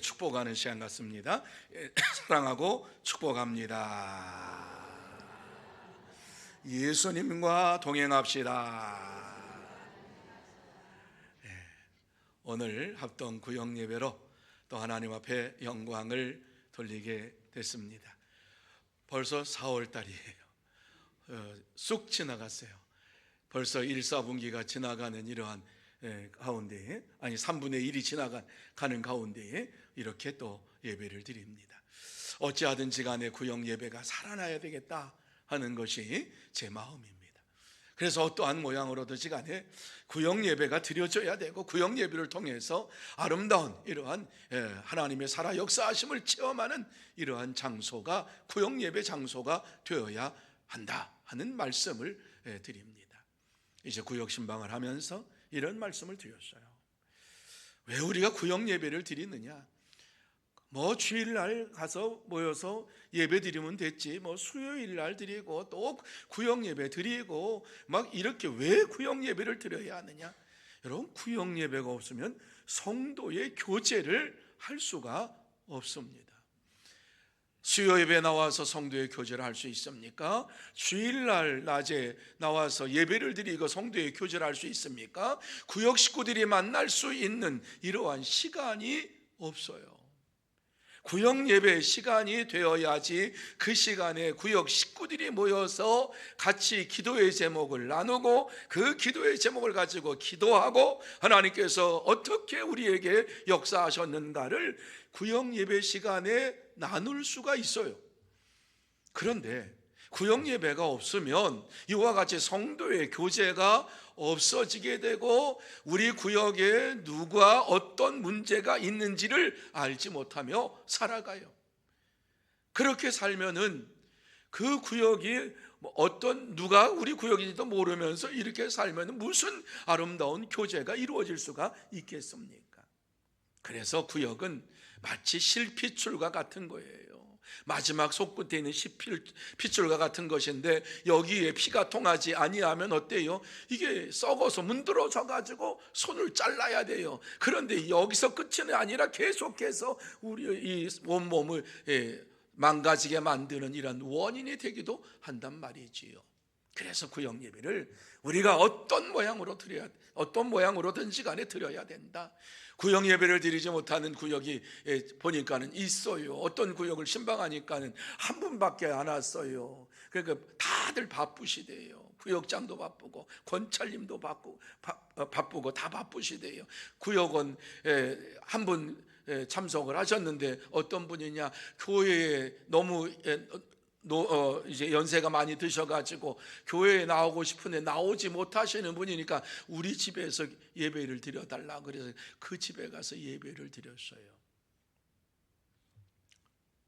축복하는 시간 같습니다. 사랑하고 축복합니다. 예수님과 동행합시다. 오늘 합동 구역 예배로 또 하나님 앞에 영광을 돌리게 됐습니다. 벌써 4월 달이에요. 쑥 지나갔어요. 벌써 1, 4분기가 지나가는 이러한 가운데에, 아니 3분의 1이 지나가는 가운데에 이렇게 또 예배를 드립니다. 어찌하든지 간에 구역 예배가 살아나야 되겠다 하는 것이 제 마음입니다. 그래서 어떠한 모양으로든지 간에 구역 예배가 드려져야 되고, 구역 예배를 통해서 아름다운 이러한 하나님의 살아 역사하심을 체험하는 이러한 장소가 구역 예배 장소가 되어야 한다 하는 말씀을 드립니다. 이제 구역 신방을 하면서 이런 말씀을 드렸어요. 왜 우리가 구역 예배를 드리느냐? 뭐 주일날 가서 모여서 예배 드리면 됐지, 뭐 수요일날 드리고 또 구역 예배 드리고 막 이렇게 왜 구역 예배를 드려야 하느냐? 여러분, 구역 예배가 없으면 성도의 교제를 할 수가 없습니다. 수요 예배 나와서 성도의 교제를 할 수 있습니까? 주일날 낮에 나와서 예배를 드리고 성도의 교제를 할 수 있습니까? 구역 식구들이 만날 수 있는 이러한 시간이 없어요. 구역 예배 시간이 되어야지 그 시간에 구역 식구들이 모여서 같이 기도의 제목을 나누고 그 기도의 제목을 가지고 기도하고 하나님께서 어떻게 우리에게 역사하셨는가를 구역 예배 시간에 나눌 수가 있어요. 그런데 구역 예배가 없으면 이와 같이 성도의 교제가 없어지게 되고 우리 구역에 누가 어떤 문제가 있는지를 알지 못하며 살아가요. 그렇게 살면은 그 구역이 어떤 누가 우리 구역인지도 모르면서 이렇게 살면 무슨 아름다운 교제가 이루어질 수가 있겠습니까? 그래서 구역은 마치 실핏줄과 같은 거예요. 마지막 속끝에 있는 핏줄과 같은 것인데 여기에 피가 통하지 아니하면 어때요? 이게 썩어서 문드러져 가지고 손을 잘라야 돼요. 그런데 여기서 끝이 아니라 계속해서 우리 이 온몸을 망가지게 만드는 이런 원인이 되기도 한단 말이지요. 그래서 구역 예배를 우리가 어떤 모양으로든지 간에 드려야 된다. 구역 예배를 드리지 못하는 구역이 보니까는 있어요. 어떤 구역을 신방하니까는 한 분밖에 안 왔어요. 그러니까 다들 바쁘시대요. 구역장도 바쁘고 권찰님도 바쁘고 다 바쁘시대요. 구역원 한 분 참석을 하셨는데 어떤 분이냐, 교회에 너무 이제 연세가 많이 드셔가지고 교회에 나오고 싶은데 나오지 못하시는 분이니까 우리 집에서 예배를 드려달라 그래서 그 집에 가서 예배를 드렸어요.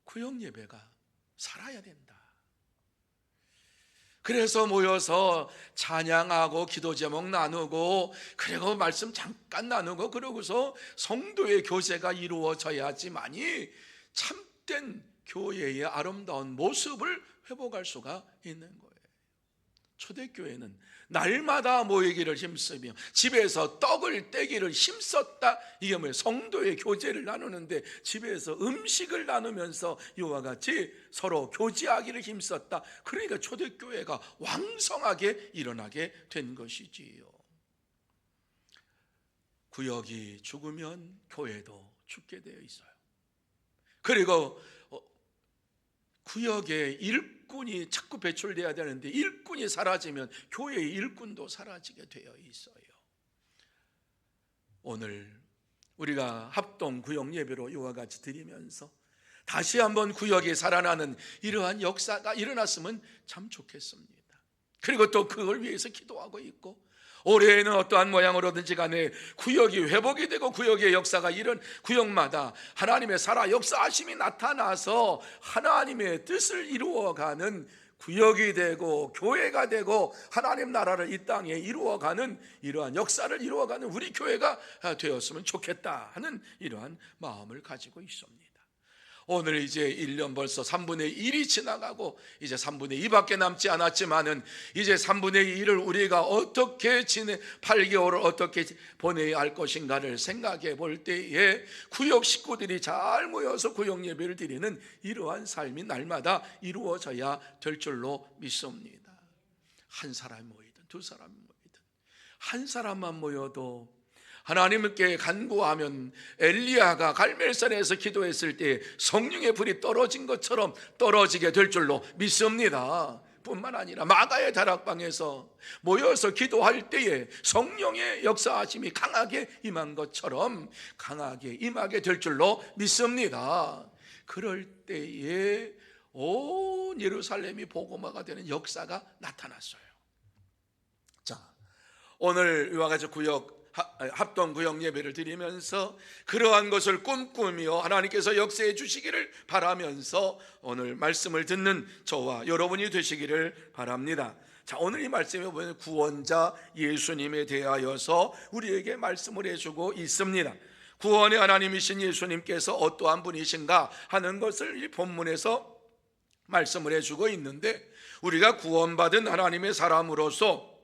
구역 예배가 살아야 된다. 그래서 모여서 찬양하고 기도 제목 나누고 그리고 말씀 잠깐 나누고 그러고서 성도의 교제가 이루어져야지만이 참된 교회의 아름다운 모습을 회복할 수가 있는 거예요. 초대교회는 날마다 모이기를 힘쓰며 집에서 떡을 떼기를 힘썼다. 이게 뭐예요? 성도의 교제를 나누는데 집에서 음식을 나누면서 이와 같이 서로 교제하기를 힘썼다. 그러니까 초대교회가 왕성하게 일어나게 된 것이지요. 구역이 죽으면 교회도 죽게 되어 있어요. 그리고 구역에 일꾼이 자꾸 배출돼야 되는데 일꾼이 사라지면 교회의 일꾼도 사라지게 되어 있어요. 오늘 우리가 합동 구역 예배로 이와 같이 드리면서 다시 한번 구역이 살아나는 이러한 역사가 일어났으면 참 좋겠습니다. 그리고 또 그걸 위해서 기도하고 있고, 올해에는 어떠한 모양으로든지 간에 구역이 회복이 되고 구역의 역사가 이런 구역마다 하나님의 살아 역사하심이 나타나서 하나님의 뜻을 이루어가는 구역이 되고 교회가 되고 하나님 나라를 이 땅에 이루어가는 이러한 역사를 이루어가는 우리 교회가 되었으면 좋겠다 하는 이러한 마음을 가지고 있습니다. 오늘 이제 1년 벌써 3분의 1이 지나가고 이제 3분의 2밖에 남지 않았지만은 이제 3분의 1을 우리가 어떻게 8개월을 어떻게 보내야 할 것인가를 생각해 볼 때에 구역 식구들이 잘 모여서 구역 예배를 드리는 이러한 삶이 날마다 이루어져야 될 줄로 믿습니다. 한 사람이 모이든 두 사람이 모이든 한 사람만 모여도 하나님께 간구하면 엘리야가 갈멜산에서 기도했을 때 성령의 불이 떨어진 것처럼 떨어지게 될 줄로 믿습니다. 뿐만 아니라 마가의 다락방에서 모여서 기도할 때에 성령의 역사하심이 강하게 임한 것처럼 강하게 임하게 될 줄로 믿습니다. 그럴 때에 온 예루살렘이 복음화가 되는 역사가 나타났어요. 자, 오늘 이와 같이 합동 구역 예배를 드리면서 그러한 것을 꿈꾸며 하나님께서 역사해 주시기를 바라면서 오늘 말씀을 듣는 저와 여러분이 되시기를 바랍니다. 자, 오늘 이 말씀에 보면 구원자 예수님에 대하여서 우리에게 말씀을 해주고 있습니다. 구원의 하나님이신 예수님께서 어떠한 분이신가 하는 것을 이 본문에서 말씀을 해주고 있는데, 우리가 구원받은 하나님의 사람으로서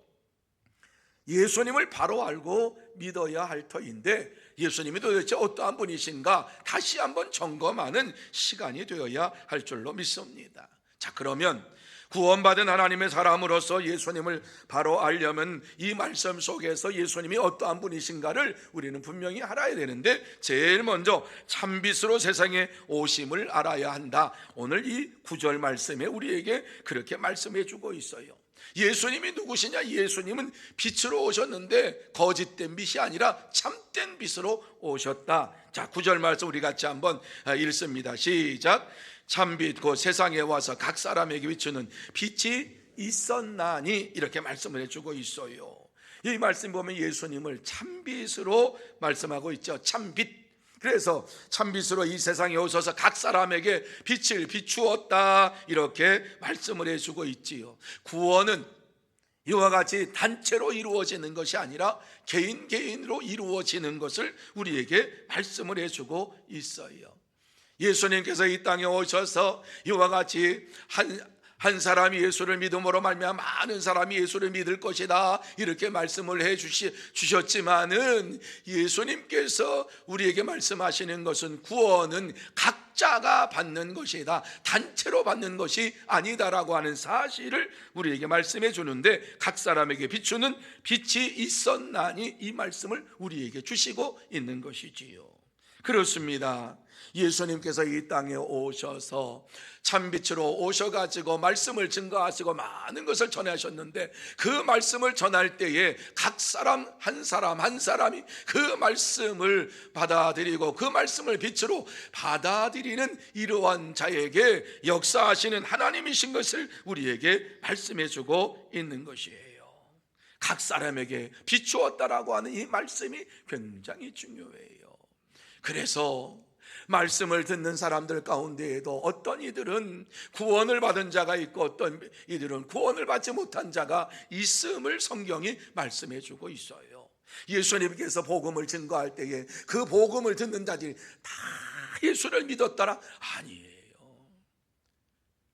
예수님을 바로 알고 믿어야 할 터인데, 예수님이 도대체 어떠한 분이신가 다시 한번 점검하는 시간이 되어야 할 줄로 믿습니다. 자, 그러면 구원받은 하나님의 사람으로서 예수님을 바로 알려면 이 말씀 속에서 예수님이 어떠한 분이신가를 우리는 분명히 알아야 되는데, 제일 먼저 참빛으로 세상에 오심을 알아야 한다. 오늘 이 9절 말씀에 우리에게 그렇게 말씀해 주고 있어요. 예수님이 누구시냐? 예수님은 빛으로 오셨는데 거짓된 빛이 아니라 참된 빛으로 오셨다. 자, 9절 말씀 우리 같이 한번 읽습니다. 시작. 참빛 곧 세상에 와서 각 사람에게 비추는 빛이 있었나니, 이렇게 말씀을 해주고 있어요. 이 말씀 보면 예수님을 참빛으로 말씀하고 있죠. 참빛. 그래서 참빛으로 이 세상에 오셔서 각 사람에게 빛을 비추었다, 이렇게 말씀을 해주고 있지요. 구원은 이와 같이 단체로 이루어지는 것이 아니라 개인으로 이루어지는 것을 우리에게 말씀을 해주고 있어요. 예수님께서 이 땅에 오셔서 이와 같이 한 사람이 예수를 믿음으로 말미암아 많은 사람이 예수를 믿을 것이다, 이렇게 말씀을 해 주셨지만은, 예수님께서 우리에게 말씀하시는 것은 구원은 각자가 받는 것이다, 단체로 받는 것이 아니다라고 하는 사실을 우리에게 말씀해 주는데, 각 사람에게 비추는 빛이 있었나니, 이 말씀을 우리에게 주시고 있는 것이지요. 그렇습니다. 예수님께서 이 땅에 오셔서 참빛으로 오셔가지고 말씀을 증거하시고 많은 것을 전하셨는데, 그 말씀을 전할 때에 각 사람 한 사람이 그 말씀을 받아들이고 그 말씀을 빛으로 받아들이는 이러한 자에게 역사하시는 하나님이신 것을 우리에게 말씀해주고 있는 것이에요. 각 사람에게 비추었다라고 하는 이 말씀이 굉장히 중요해요. 그래서 말씀을 듣는 사람들 가운데에도 어떤 이들은 구원을 받은 자가 있고 어떤 이들은 구원을 받지 못한 자가 있음을 성경이 말씀해 주고 있어요. 예수님께서 복음을 증거할 때에 그 복음을 듣는 자들이 다 예수를 믿었더라? 아니에요.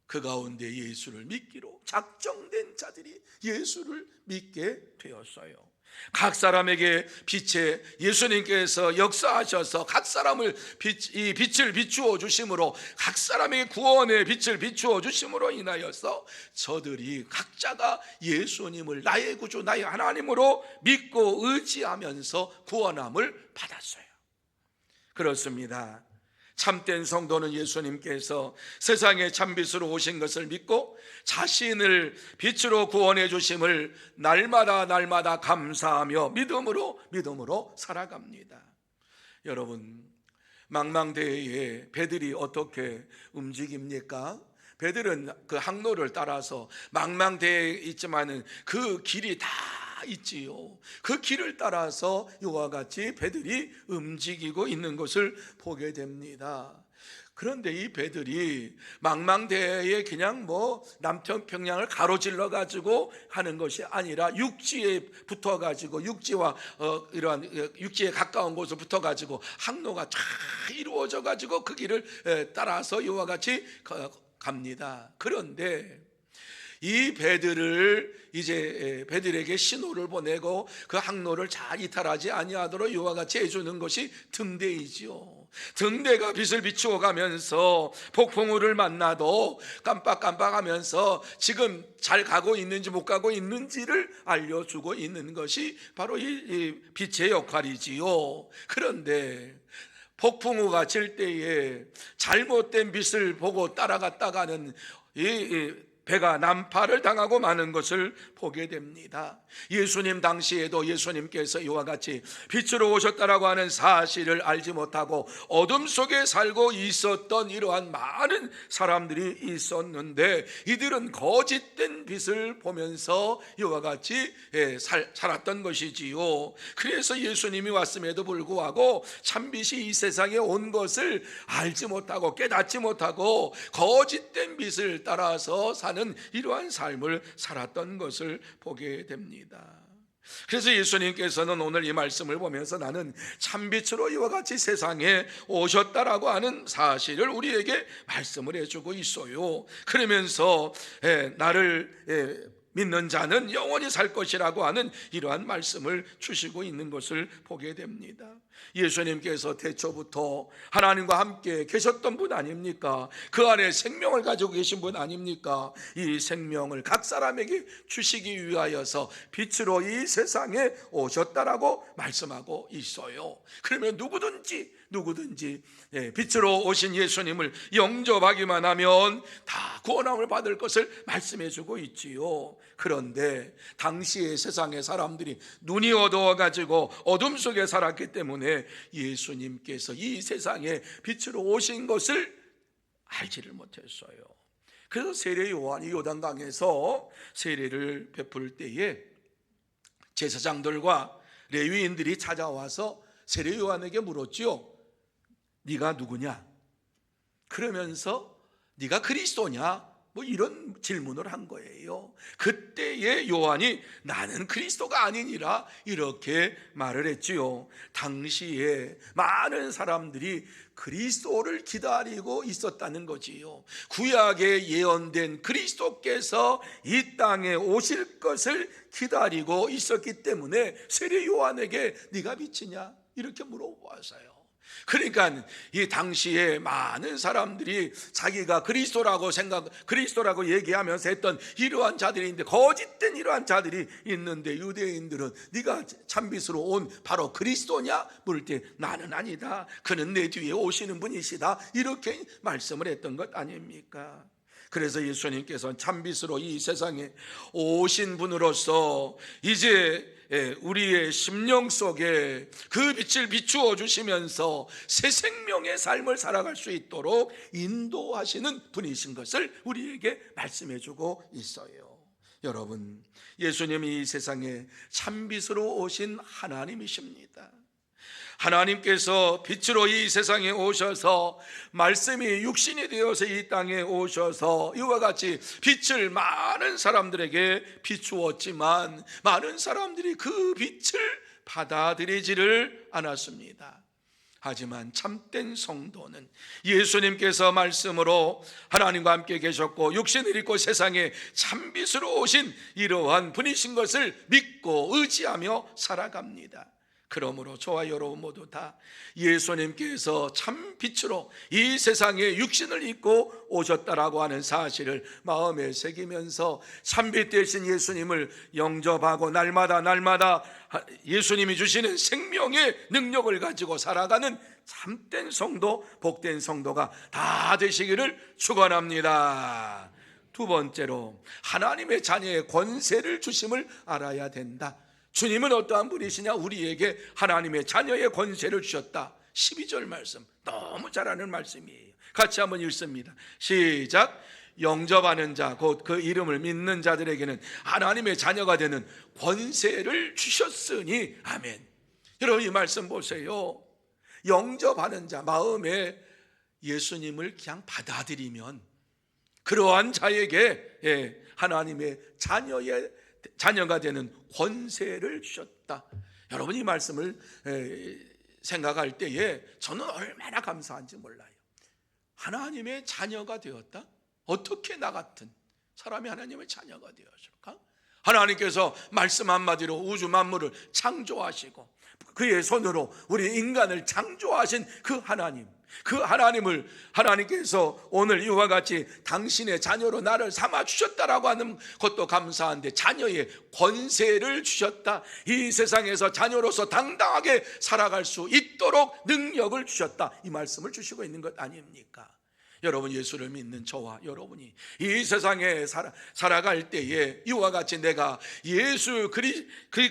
그 가운데 예수를 믿기로 작정된 자들이 예수를 믿게 되었어요. 각 사람에게 빛에 예수님께서 역사하셔서 각 사람을 이 빛을 비추어 주심으로, 각 사람에게 구원의 빛을 비추어 주심으로 인하여서 저들이 각자가 예수님을 나의 구주 나의 하나님으로 믿고 의지하면서 구원함을 받았어요. 그렇습니다. 참된 성도는 예수님께서 세상에 참빛으로 오신 것을 믿고 자신을 빛으로 구원해 주심을 날마다 감사하며 믿음으로 살아갑니다. 여러분, 망망대해에 배들이 어떻게 움직입니까? 배들은 그 항로를 따라서 망망대해에 있지만은 그 길이 다 있지요. 그 길을 따라서 이와 같이 배들이 움직이고 있는 것을 보게 됩니다. 그런데 이 배들이 망망대해에 그냥 남태평양을 가로질러 가지고 하는 것이 아니라 육지에 붙어 가지고 육지와 이러한 육지에 가까운 곳에 붙어 가지고 항로가 쫙 이루어져 가지고 그 길을 따라서 이와 같이 갑니다. 그런데 이 배들을 이제 배들에게 신호를 보내고 그 항로를 잘 이탈하지 아니하도록 이와 같이 해주는 것이 등대이지요. 등대가 빛을 비추어 가면서 폭풍우를 만나도 깜빡깜빡하면서 지금 잘 가고 있는지 못 가고 있는지를 알려주고 있는 것이 바로 이 빛의 역할이지요. 그런데 폭풍우가 칠 때에 잘못된 빛을 보고 따라갔다가는 이 배가 난파를 당하고 마는 것을 보게 됩니다. 예수님 당시에도 예수님께서 이와 같이 빛으로 오셨다라고 하는 사실을 알지 못하고 어둠 속에 살고 있었던 이러한 많은 사람들이 있었는데 이들은 거짓된 빛을 보면서 이와 같이 살았던 것이지요. 그래서 예수님이 왔음에도 불구하고 참빛이 이 세상에 온 것을 알지 못하고 깨닫지 못하고 거짓된 빛을 따라서 사는 이러한 삶을 살았던 것을 보게 됩니다. 그래서 예수님께서는 오늘 이 말씀을 보면서 나는 참빛으로 이와 같이 세상에 오셨다라고 하는 사실을 우리에게 말씀을 해주고 있어요. 그러면서 나를 믿는 자는 영원히 살 것이라고 하는 이러한 말씀을 주시고 있는 것을 보게 됩니다. 예수님께서 태초부터 하나님과 함께 계셨던 분 아닙니까? 그 안에 생명을 가지고 계신 분 아닙니까? 이 생명을 각 사람에게 주시기 위하여서 빛으로 이 세상에 오셨다라고 말씀하고 있어요. 그러면 누구든지 빛으로 오신 예수님을 영접하기만 하면 다 구원함을 받을 것을 말씀해 주고 있지요. 그런데 당시의 세상의 사람들이 눈이 어두워가지고 어둠 속에 살았기 때문에 예수님께서 이 세상에 빛으로 오신 것을 알지를 못했어요. 그래서 세례 요한이 요단강에서 세례를 베풀 때에 제사장들과 레위인들이 찾아와서 세례 요한에게 물었지요. 네가 누구냐? 그러면서 네가 그리스도냐? 이런 질문을 한 거예요. 그때에 요한이 나는 그리스도가 아니니라 이렇게 말을 했지요. 당시에 많은 사람들이 그리스도를 기다리고 있었다는 거지요. 구약에 예언된 그리스도께서 이 땅에 오실 것을 기다리고 있었기 때문에 세례 요한에게 네가 빛이냐? 이렇게 물어보았어요. 그러니까 이 당시에 많은 사람들이 자기가 그리스도라고 얘기하면서 했던 이러한 자들이 있는데 거짓된 이러한 자들이 있는데 유대인들은 네가 참빛으로 온 바로 그리스도냐? 물을 때 나는 아니다. 그는 내 뒤에 오시는 분이시다. 이렇게 말씀을 했던 것 아닙니까? 그래서 예수님께서는 참빛으로 이 세상에 오신 분으로서 이제 우리의 심령 속에 그 빛을 비추어 주시면서 새 생명의 삶을 살아갈 수 있도록 인도하시는 분이신 것을 우리에게 말씀해 주고 있어요. 여러분, 예수님이 이 세상에 참빛으로 오신 하나님이십니다. 하나님께서 빛으로 이 세상에 오셔서 말씀이 육신이 되어서 이 땅에 오셔서 이와 같이 빛을 많은 사람들에게 비추었지만 많은 사람들이 그 빛을 받아들이지를 않았습니다. 하지만 참된 성도는 예수님께서 말씀으로 하나님과 함께 계셨고 육신을 입고 세상에 참빛으로 오신 이러한 분이신 것을 믿고 의지하며 살아갑니다. 그러므로 저와 여러분 모두 다 예수님께서 참 빛으로 이 세상에 육신을 입고 오셨다라고 하는 사실을 마음에 새기면서 참빛 되신 예수님을 영접하고 날마다 예수님이 주시는 생명의 능력을 가지고 살아가는 참된 성도, 복된 성도가 다 되시기를 축원합니다. 두 번째로 하나님의 자녀의 권세를 주심을 알아야 된다. 주님은 어떠한 분이시냐? 우리에게 하나님의 자녀의 권세를 주셨다. 12절 말씀 너무 잘 아는 말씀이에요. 같이 한번 읽습니다. 시작. 영접하는 자, 곧 그 이름을 믿는 자들에게는 하나님의 자녀가 되는 권세를 주셨으니. 아멘. 여러분, 이 말씀 보세요. 영접하는 자, 마음에 예수님을 그냥 받아들이면 그러한 자에게 하나님의 자녀가 되는 권세를 주셨다. 여러분, 이 말씀을 생각할 때에 저는 얼마나 감사한지 몰라요. 하나님의 자녀가 되었다? 어떻게 나 같은 사람이 하나님의 자녀가 되었을까? 하나님께서 말씀 한마디로 우주 만물을 창조하시고 그의 손으로 우리 인간을 창조하신 그 하나님, 그 하나님을 하나님께서 오늘 이와 같이 당신의 자녀로 나를 삼아 주셨다라고 하는 것도 감사한데, 자녀의 권세를 주셨다. 이 세상에서 자녀로서 당당하게 살아갈 수 있도록 능력을 주셨다. 이 말씀을 주시고 있는 것 아닙니까? 여러분, 예수를 믿는 저와 여러분이 이 세상에 살아갈 때에 이와 같이 내가 예수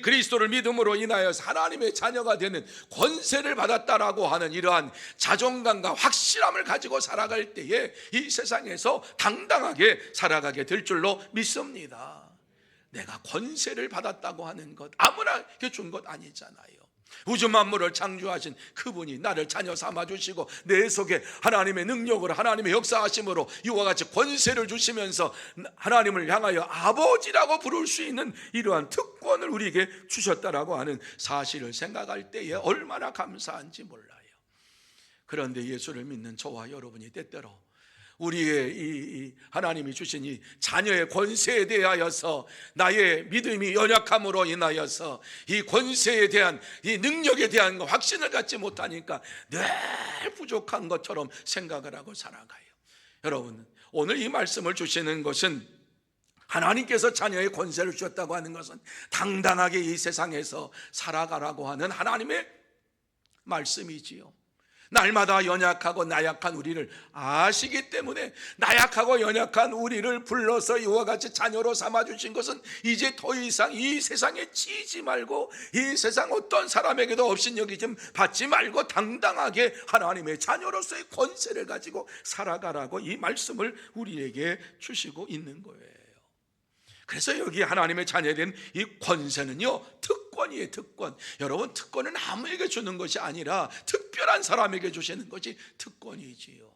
그리스도를 믿음으로 인하여서 하나님의 자녀가 되는 권세를 받았다라고 하는 이러한 자존감과 확실함을 가지고 살아갈 때에 이 세상에서 당당하게 살아가게 될 줄로 믿습니다. 내가 권세를 받았다고 하는 것 아무나 준 것 아니잖아요. 우주 만물을 창조하신 그분이 나를 자녀 삼아주시고 내 속에 하나님의 능력으로, 하나님의 역사하심으로 이와 같이 권세를 주시면서 하나님을 향하여 아버지라고 부를 수 있는 이러한 특권을 우리에게 주셨다라고 하는 사실을 생각할 때에 얼마나 감사한지 몰라요. 그런데 예수를 믿는 저와 여러분이 때때로 우리의 이 하나님이 주신 이 자녀의 권세에 대하여서 나의 믿음이 연약함으로 인하여서 이 권세에 대한 이 능력에 대한 확신을 갖지 못하니까 늘 부족한 것처럼 생각을 하고 살아가요. 여러분, 오늘 이 말씀을 주시는 것은 하나님께서 자녀의 권세를 주셨다고 하는 것은 당당하게 이 세상에서 살아가라고 하는 하나님의 말씀이지요. 날마다 연약하고 나약한 우리를 아시기 때문에 나약하고 연약한 우리를 불러서 이와 같이 자녀로 삼아주신 것은 이제 더 이상 이 세상에 치이지 말고 이 세상 어떤 사람에게도 업신여기심 받지 말고 당당하게 하나님의 자녀로서의 권세를 가지고 살아가라고 이 말씀을 우리에게 주시고 있는 거예요. 그래서 여기 하나님의 자녀된 이 권세는요, 특권이에요. 특권. 여러분, 특권은 아무에게 주는 것이 아니라 특별한 사람에게 주시는 것이 특권이지요.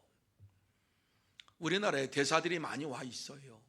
우리나라에 대사들이 많이 와 있어요.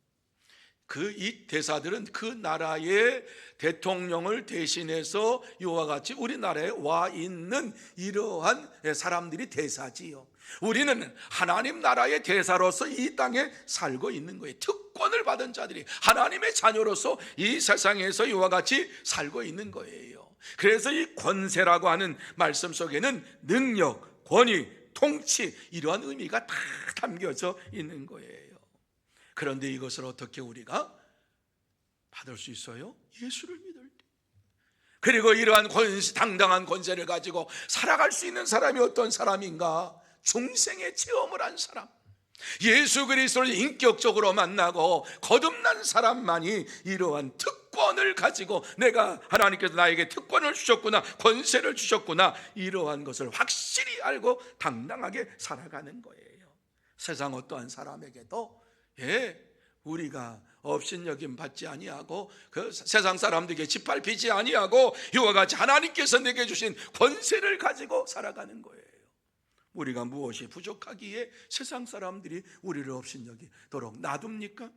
이 대사들은 그 나라의 대통령을 대신해서 이와 같이 우리나라에 와 있는 이러한 사람들이 대사지요. 우리는 하나님 나라의 대사로서 이 땅에 살고 있는 거예요. 특권을 받은 자들이 하나님의 자녀로서 이 세상에서 이와 같이 살고 있는 거예요. 그래서 이 권세라고 하는 말씀 속에는 능력, 권위, 통치 이러한 의미가 다 담겨져 있는 거예요. 그런데 이것을 어떻게 우리가 받을 수 있어요? 예수를 믿을 때. 그리고 이러한 당당한 권세를 가지고 살아갈 수 있는 사람이 어떤 사람인가? 중생의 체험을 한 사람, 예수 그리스도를 인격적으로 만나고 거듭난 사람만이 이러한 특권을 가지고 내가 하나님께서 나에게 특권을 주셨구나, 권세를 주셨구나, 이러한 것을 확실히 알고 당당하게 살아가는 거예요. 세상 어떠한 사람에게도 우리가 업신여김 받지 아니하고 그 세상 사람들에게 짓밟히지 아니하고 이와 같이 하나님께서 내게 주신 권세를 가지고 살아가는 거예요. 우리가 무엇이 부족하기에 세상 사람들이 우리를 업신여기도록 놔둡니까?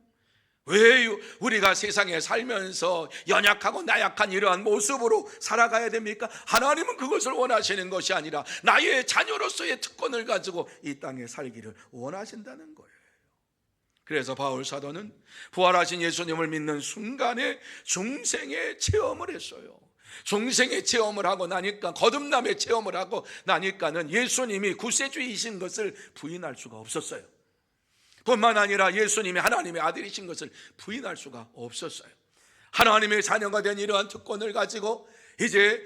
왜 우리가 세상에 살면서 연약하고 나약한 이러한 모습으로 살아가야 됩니까? 하나님은 그것을 원하시는 것이 아니라 나의 자녀로서의 특권을 가지고 이 땅에 살기를 원하신다는 거예요. 그래서 바울 사도는 부활하신 예수님을 믿는 순간에 중생의 체험을 했어요. 중생의 체험을 하고 나니까, 거듭남의 체험을 하고 나니까는 예수님이 구세주이신 것을 부인할 수가 없었어요. 뿐만 아니라 예수님이 하나님의 아들이신 것을 부인할 수가 없었어요. 하나님의 자녀가 된 이러한 특권을 가지고 이제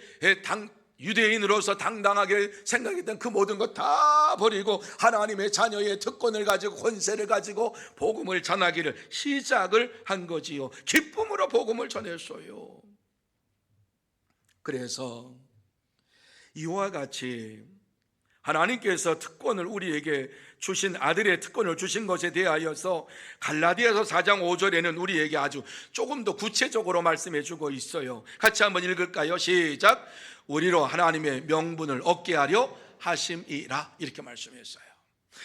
유대인으로서 당당하게 생각했던 그 모든 것 다 버리고 하나님의 자녀의 특권을 가지고 권세를 가지고 복음을 전하기를 시작을 한 거지요. 기쁨으로 복음을 전했어요. 그래서 이와 같이 하나님께서 특권을 우리에게 주신, 아들의 특권을 주신 것에 대하여서 갈라디아서 4장 5절에는 우리에게 아주 조금 더 구체적으로 말씀해 주고 있어요. 같이 한번 읽을까요? 시작. 우리로 하나님의 명분을 얻게 하려 하심이라, 이렇게 말씀했어요.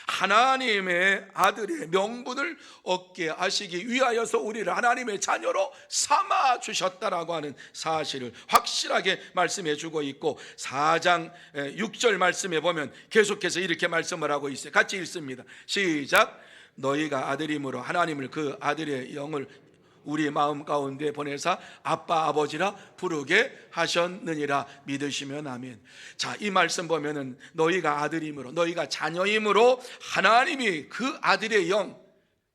하나님의 아들의 명분을 얻게 하시기 위하여서 우리를 하나님의 자녀로 삼아 주셨다라고 하는 사실을 확실하게 말씀해 주고 있고, 4장 6절 말씀에 보면 계속해서 이렇게 말씀을 하고 있어요. 같이 읽습니다. 시작. 너희가 아들임으로 하나님을 그 아들의 영을 우리 마음 가운데 보내사 아빠 아버지라 부르게 하셨느니라 믿으시면 아멘. 자, 이 말씀 보면은 너희가 아들임으로, 너희가 자녀임으로 하나님이 그 아들의 영,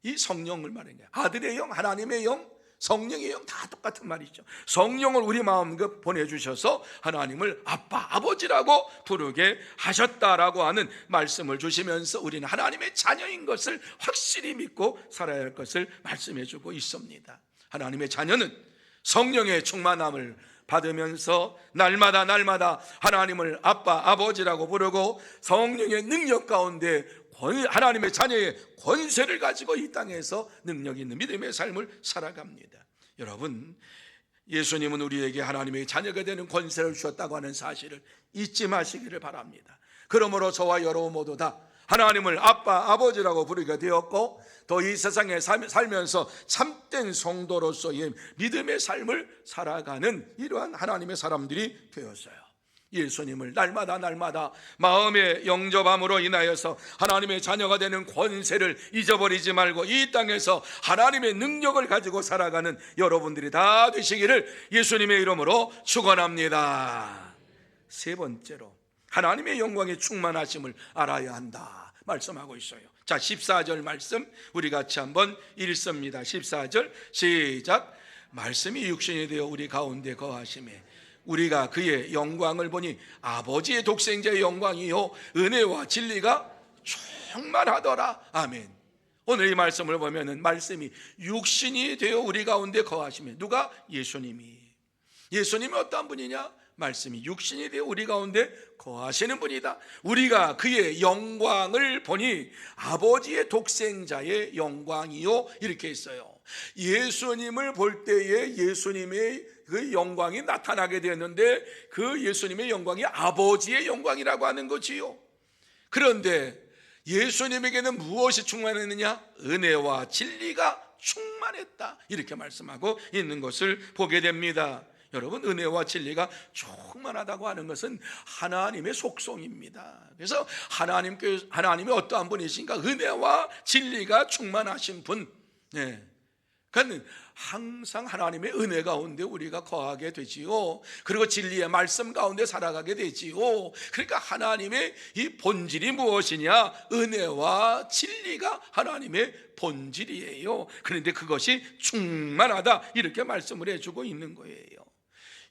이 성령을 말하는 거예요. 아들의 영, 하나님의 영, 성령의 영 다 똑같은 말이죠. 성령을 우리 마음에 보내주셔서 하나님을 아빠 아버지라고 부르게 하셨다라고 하는 말씀을 주시면서 우리는 하나님의 자녀인 것을 확실히 믿고 살아야 할 것을 말씀해 주고 있습니다. 하나님의 자녀는 성령의 충만함을 받으면서 날마다 하나님을 아빠 아버지라고 부르고 성령의 능력 가운데 하나님의 자녀의 권세를 가지고 이 땅에서 능력 있는 믿음의 삶을 살아갑니다. 여러분, 예수님은 우리에게 하나님의 자녀가 되는 권세를 주셨다고 하는 사실을 잊지 마시기를 바랍니다. 그러므로 저와 여러분 모두 다 하나님을 아빠 아버지라고 부르게 되었고, 또 이 세상에 살면서 참된 성도로서의 믿음의 삶을 살아가는 이러한 하나님의 사람들이 되었어요. 예수님을 날마다 마음의 영접함으로 인하여서 하나님의 자녀가 되는 권세를 잊어버리지 말고 이 땅에서 하나님의 능력을 가지고 살아가는 여러분들이 다 되시기를 예수님의 이름으로 축원합니다. 세 번째로, 하나님의 영광의 충만하심을 알아야 한다 말씀하고 있어요. 자, 14절 말씀 우리 같이 한번 읽습니다. 14절 시작. 말씀이 육신이 되어 우리 가운데 거하심에 우리가 그의 영광을 보니 아버지의 독생자의 영광이요 은혜와 진리가 충만하더라. 아멘. 오늘 이 말씀을 보면은 말씀이 육신이 되어 우리 가운데 거하시면, 누가? 예수님이 어떠한 분이냐? 말씀이 육신이 되어 우리 가운데 거하시는 분이다. 우리가 그의 영광을 보니 아버지의 독생자의 영광이요, 이렇게 했어요. 예수님을 볼 때에 예수님의 그 영광이 나타나게 되었는데 그 예수님의 영광이 아버지의 영광이라고 하는 거지요. 그런데 예수님에게는 무엇이 충만했느냐? 은혜와 진리가 충만했다, 이렇게 말씀하고 있는 것을 보게 됩니다. 여러분, 은혜와 진리가 충만하다고 하는 것은 하나님의 속성입니다. 그래서 하나님이 어떠한 분이신가? 은혜와 진리가 충만하신 분. 그러니까 항상 하나님의 은혜 가운데 우리가 거하게 되지요. 그리고 진리의 말씀 가운데 살아가게 되지요. 그러니까 하나님의 이 본질이 무엇이냐? 은혜와 진리가 하나님의 본질이에요. 그런데 그것이 충만하다, 이렇게 말씀을 해주고 있는 거예요.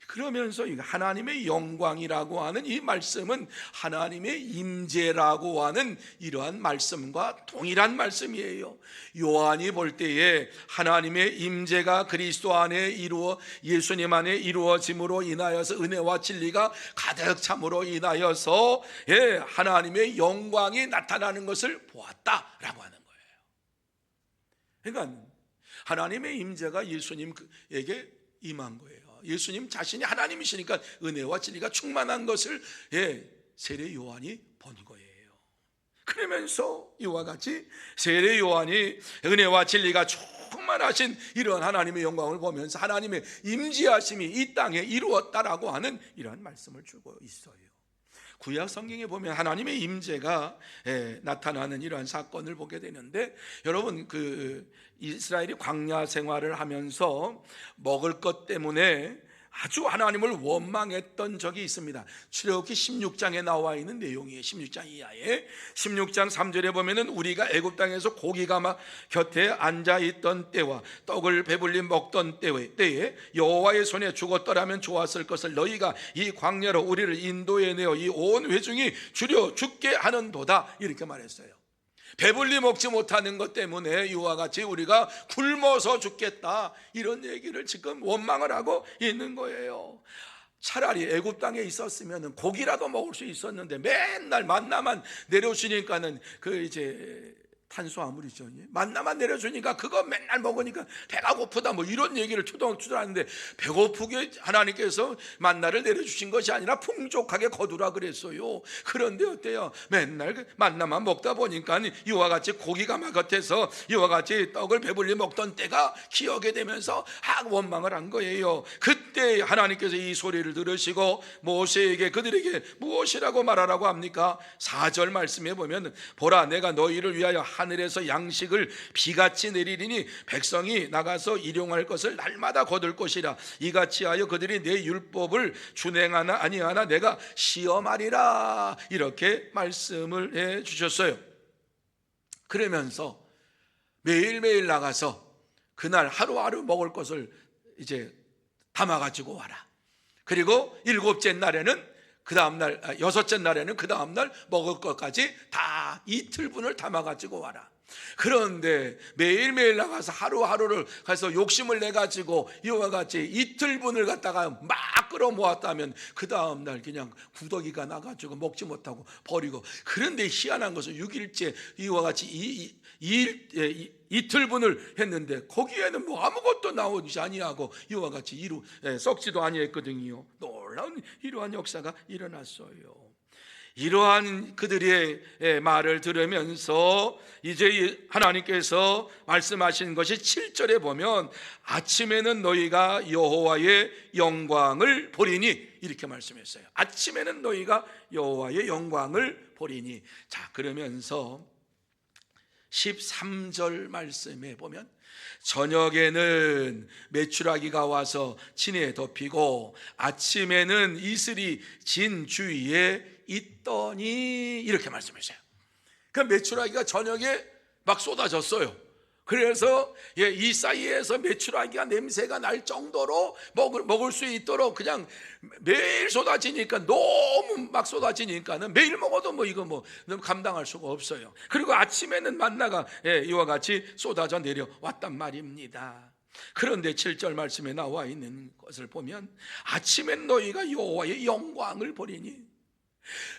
그러면서 하나님의 영광이라고 하는 이 말씀은 하나님의 임재라고 하는 이러한 말씀과 동일한 말씀이에요. 요한이 볼 때에 하나님의 임재가 그리스도 안에 예수님 안에 이루어짐으로 인하여서 은혜와 진리가 가득 참으로 인하여서 하나님의 영광이 나타나는 것을 보았다라고 하는 거예요. 그러니까 하나님의 임재가 예수님에게 임한 거예요. 예수님 자신이 하나님이시니까 은혜와 진리가 충만한 것을 세례 요한이 본 거예요. 그러면서 이와 같이 세례 요한이 은혜와 진리가 충만하신 이런 하나님의 영광을 보면서 하나님의 임재하심이 이 땅에 이루었다라고 하는 이러한 말씀을 주고 있어요. 구약 성경에 보면 하나님의 임재가 나타나는 이러한 사건을 보게 되는데, 여러분, 이스라엘이 광야 생활을 하면서 먹을 것 때문에 아주 하나님을 원망했던 적이 있습니다. 출애굽기 16장에 나와 있는 내용이에요. 16장 이하에 16장 3절에 보면은 우리가 애굽 땅에서 고기가 막 곁에 앉아 있던 때와 떡을 배불리 먹던 때에 여호와의 손에 죽었더라면 좋았을 것을 너희가 이 광야로 우리를 인도해 내어 이 온 회중이 주려 죽게 하는도다, 이렇게 말했어요. 배불리 먹지 못하는 것 때문에 이와 같이 우리가 굶어서 죽겠다, 이런 얘기를 지금 원망을 하고 있는 거예요. 차라리 애굽 땅에 있었으면 고기라도 먹을 수 있었는데 맨날 만나만 내려주니까는 그 이제 탄수화물이죠. 만나만 내려주니까 그거 맨날 먹으니까 배가 고프다 뭐 이런 얘기를 투덜투덜하는데, 배고프게 하나님께서 만나를 내려주신 것이 아니라 풍족하게 거두라 그랬어요. 그런데 어때요? 맨날 만나만 먹다 보니까 이와 같이 고기가 막 겉에서 이와 같이 떡을 배불리 먹던 때가 기억이 되면서 원망을 한 거예요. 그때 하나님께서 이 소리를 들으시고 모세에게 그들에게 무엇이라고 말하라고 합니까? 4절 말씀에 보면, 보라 내가 너희를 위하여 하늘에서 양식을 비같이 내리리니 백성이 나가서 일용할 것을 날마다 거둘 것이라. 이같이 하여 그들이 내 율법을 준행하나 아니하나 내가 시험하리라. 이렇게 말씀을 해 주셨어요. 그러면서 매일매일 나가서 그날 하루하루 먹을 것을 이제 담아가지고 와라. 그리고 일곱째 날에는 그 다음날, 여섯째 날에는 그 다음날 먹을 것까지 다 이틀분을 담아가지고 와라. 그런데 매일매일 나가서 하루하루를 가서 욕심을 내가지고 이와 같이 이틀분을 갖다가 막 끌어모았다면 그 다음날 그냥 구더기가 나가지고 먹지 못하고 버리고. 그런데 희한한 것은 6일째 이와 같이 이틀분을 했는데 거기에는 뭐 아무것도 나오지 아니하고 이와 같이 썩지도 아니했거든요. 놀라운 이러한 역사가 일어났어요. 이러한 그들의 말을 들으면서 이제 하나님께서 말씀하신 것이 7절에 보면, 아침에는 너희가 여호와의 영광을 보리니, 이렇게 말씀했어요. 아침에는 너희가 여호와의 영광을 보리니. 자, 그러면서 13절 말씀에 보면, 저녁에는 메추라기가 와서 진에 덮이고 아침에는 이슬이 진 주위에 있더니, 이렇게 말씀하셔요. 그 메추라기가 저녁에 막 쏟아졌어요. 그래서 이 사이에서 메추라기가 냄새가 날 정도로 먹을 수 있도록 그냥 매일 쏟아지니까, 너무 막 쏟아지니까는 매일 먹어도 뭐 이거 뭐 감당할 수가 없어요. 그리고 아침에는 만나가 이와 같이 쏟아져 내려왔단 말입니다. 그런데 7절 말씀에 나와 있는 것을 보면, 아침엔 너희가 여호와의 영광을 보리니.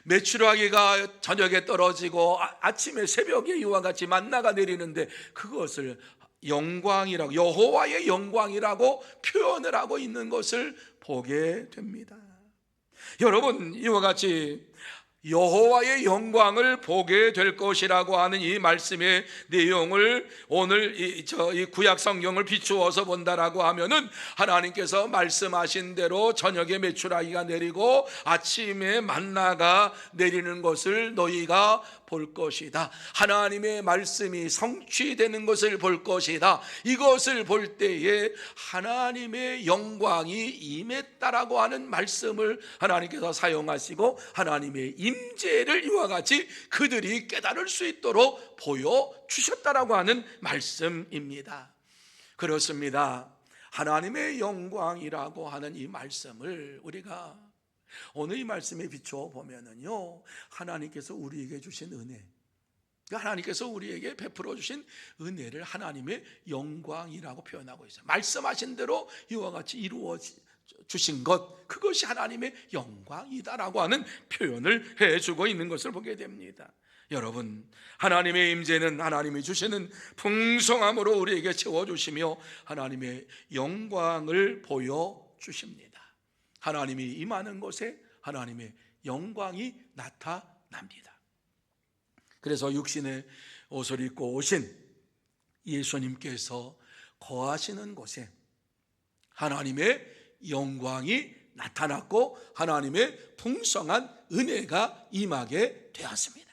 메추라기가 저녁에 떨어지고 아침에 새벽에 이와 같이 만나가 내리는데 그것을 영광이라고, 여호와의 영광이라고 표현을 하고 있는 것을 보게 됩니다. 여러분, 이와 같이 여호와의 영광을 보게 될 것이라고 하는 이 말씀의 내용을 오늘 이 구약 성경을 비추어서 본다라고 하면은, 하나님께서 말씀하신 대로 저녁에 메추라기가 내리고 아침에 만나가 내리는 것을 너희가 볼 것이다. 하나님의 말씀이 성취되는 것을 볼 것이다. 이것을 볼 때에 하나님의 영광이 임했다라고 하는 말씀을 하나님께서 사용하시고, 하나님의 임재를 이와 같이 그들이 깨달을 수 있도록 보여주셨다라고 하는 말씀입니다. 그렇습니다. 하나님의 영광이라고 하는 이 말씀을 우리가 오늘 이 말씀에 비추어 보면은요, 하나님께서 우리에게 주신 은혜, 하나님께서 우리에게 베풀어 주신 은혜를 하나님의 영광이라고 표현하고 있어요. 말씀하신 대로 이와 같이 이루어 주신 것, 그것이 하나님의 영광이다라고 하는 표현을 해주고 있는 것을 보게 됩니다. 여러분, 하나님의 임재는 하나님이 주시는 풍성함으로 우리에게 채워주시며 하나님의 영광을 보여주십니다. 하나님이 임하는 곳에 하나님의 영광이 나타납니다. 그래서 육신의 옷을 입고 오신 예수님께서 거하시는 곳에 하나님의 영광이 나타났고 하나님의 풍성한 은혜가 임하게 되었습니다.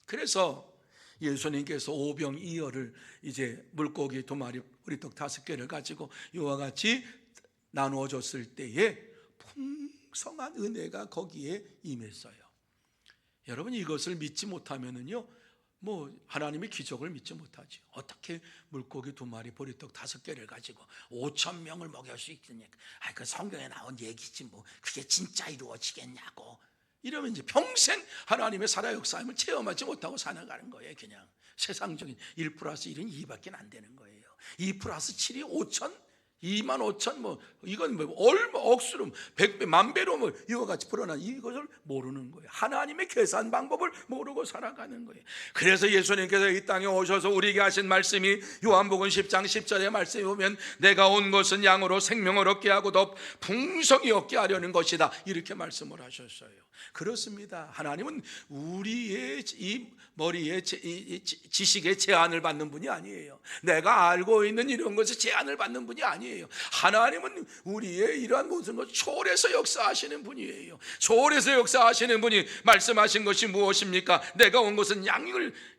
그래서 예수님께서 오병이어를 이제 물고기 2마리, 우리떡 5개를 가지고 이와 같이 나누어 줬을 때에 풍성한 은혜가 거기에 임했어요. 여러분, 이것을 믿지 못하면은요, 뭐 하나님의 기적을 믿지 못하죠. 어떻게 물고기 2마리, 보리떡 5개를 가지고 5,000명을 먹일 수 있겠냐? 그 성경에 나온 얘기지 뭐 그게 진짜 이루어지겠냐고. 이러면 이제 평생 하나님의 살아 역사임을 체험하지 못하고 살아가는 거예요. 그냥 세상적인 1+1은 2밖에 안 되는 거예요. 2+7이 5,000, 2만 5천 뭐 이건 뭐 얼마 억수로 100배 만배로 뭐 이와 같이 불어난 이것을 모르는 거예요. 하나님의 계산 방법을 모르고 살아가는 거예요. 그래서 예수님께서 이 땅에 오셔서 우리에게 하신 말씀이 요한복음 10장 10절의 말씀에 보면 내가 온 것은 양으로 생명을 얻게 하고 더 풍성히 얻게 하려는 것이다, 이렇게 말씀을 하셨어요. 그렇습니다. 하나님은 우리의 이 머리에 이 지식의 제한을 받는 분이 아니에요. 내가 알고 있는 이런 것에 제한을 받는 분이 아니에요. 하나님은 우리의 이러한 모든 것 초월해서 역사하시는 분이에요. 초월해서 역사하시는 분이 말씀하신 것이 무엇입니까? 내가 온 것은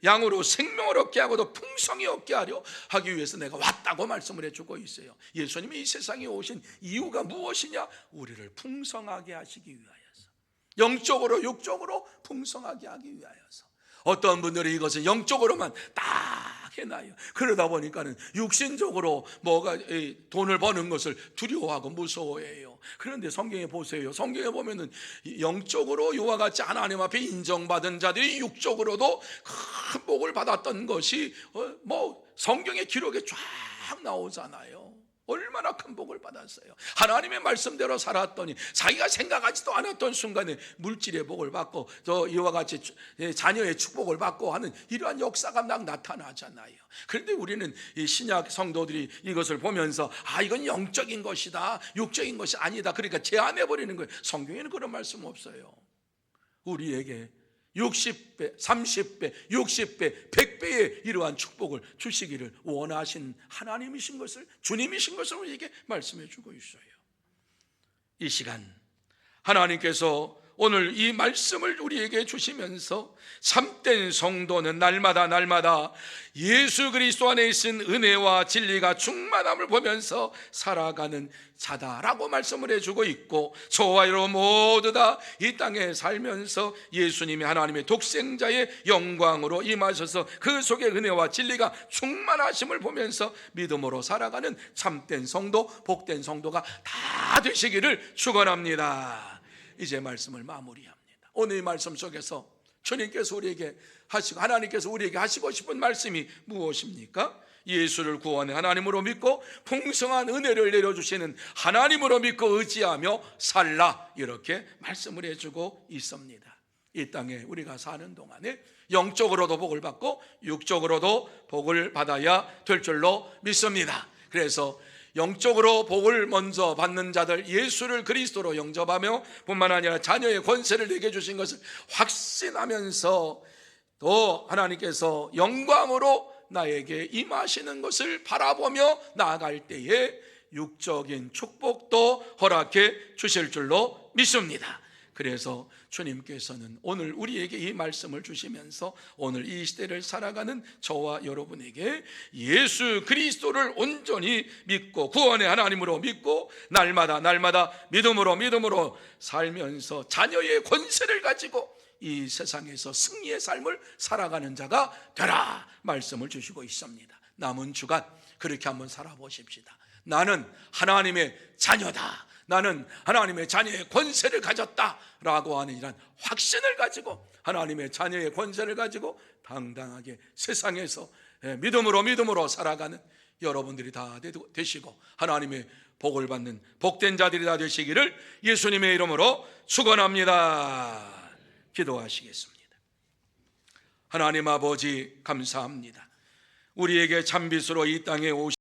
양으로 생명을 얻게 하고 더 풍성히 얻게 하기 위해서 내가 왔다고 말씀을 해주고 있어요. 예수님이 이 세상에 오신 이유가 무엇이냐? 우리를 풍성하게 하시기 위하여서, 영적으로 육적으로 풍성하게 하기 위하여서. 어떤 분들이 이것은 영적으로만 딱 해놔요. 그러다 보니까는 육신적으로 뭐가 돈을 버는 것을 두려워하고 무서워해요. 그런데 성경에 보세요. 성경에 보면은 영적으로 이와 같이 하나님 앞에 인정받은 자들이 육적으로도 큰 복을 받았던 것이 뭐 성경의 기록에 쫙 나오잖아요. 얼마나 큰 복을 받았어요. 하나님의 말씀대로 살았더니 자기가 생각하지도 않았던 순간에 물질의 복을 받고 또 이와 같이 자녀의 축복을 받고 하는 이러한 역사가 막 나타나잖아요. 그런데 우리는 이 신약 성도들이 이것을 보면서 이건 영적인 것이다, 육적인 것이 아니다, 그러니까 제한해버리는 거예요. 성경에는 그런 말씀 없어요. 우리에게 60배, 30배, 60배, 100배의 이러한 축복을 주시기를 원하신 하나님이신 것을, 주님이신 것을 우리에게 말씀해 주고 있어요. 이 시간 하나님께서 오늘 이 말씀을 우리에게 주시면서 참된 성도는 날마다 예수 그리스도 안에 있는 은혜와 진리가 충만함을 보면서 살아가는 자다라고 말씀을 해주고 있고, 저와 여러분 모두 다 이 땅에 살면서 예수님이 하나님의 독생자의 영광으로 임하셔서 그 속에 은혜와 진리가 충만하심을 보면서 믿음으로 살아가는 참된 성도, 복된 성도가 다 되시기를 축원합니다. 이제 말씀을 마무리합니다. 오늘 이 말씀 속에서 주님께서 우리에게 하시고, 하나님께서 우리에게 하시고 싶은 말씀이 무엇입니까? 예수를 구원의 하나님으로 믿고 풍성한 은혜를 내려주시는 하나님으로 믿고 의지하며 살라, 이렇게 말씀을 해주고 있습니다. 이 땅에 우리가 사는 동안에 영적으로도 복을 받고 육적으로도 복을 받아야 될 줄로 믿습니다. 그래서 영적으로 복을 먼저 받는 자들, 예수를 그리스도로 영접하며 뿐만 아니라 자녀의 권세를 내게 주신 것을 확신하면서 또 하나님께서 영광으로 나에게 임하시는 것을 바라보며 나아갈 때에 육적인 축복도 허락해 주실 줄로 믿습니다. 그래서 주님께서는 오늘 우리에게 이 말씀을 주시면서 오늘 이 시대를 살아가는 저와 여러분에게 예수 그리스도를 온전히 믿고 구원의 하나님으로 믿고 날마다 믿음으로 살면서 자녀의 권세를 가지고 이 세상에서 승리의 삶을 살아가는 자가 되라 말씀을 주시고 있습니다. 남은 주간 그렇게 한번 살아보십시다. 나는 하나님의 자녀다, 나는 하나님의 자녀의 권세를 가졌다라고 하는 이런 확신을 가지고 하나님의 자녀의 권세를 가지고 당당하게 세상에서 믿음으로 살아가는 여러분들이 다 되시고 하나님의 복을 받는 복된 자들이 다 되시기를 예수님의 이름으로 축원합니다. 기도하시겠습니다. 하나님 아버지 감사합니다. 우리에게 참빛으로 이 땅에 오신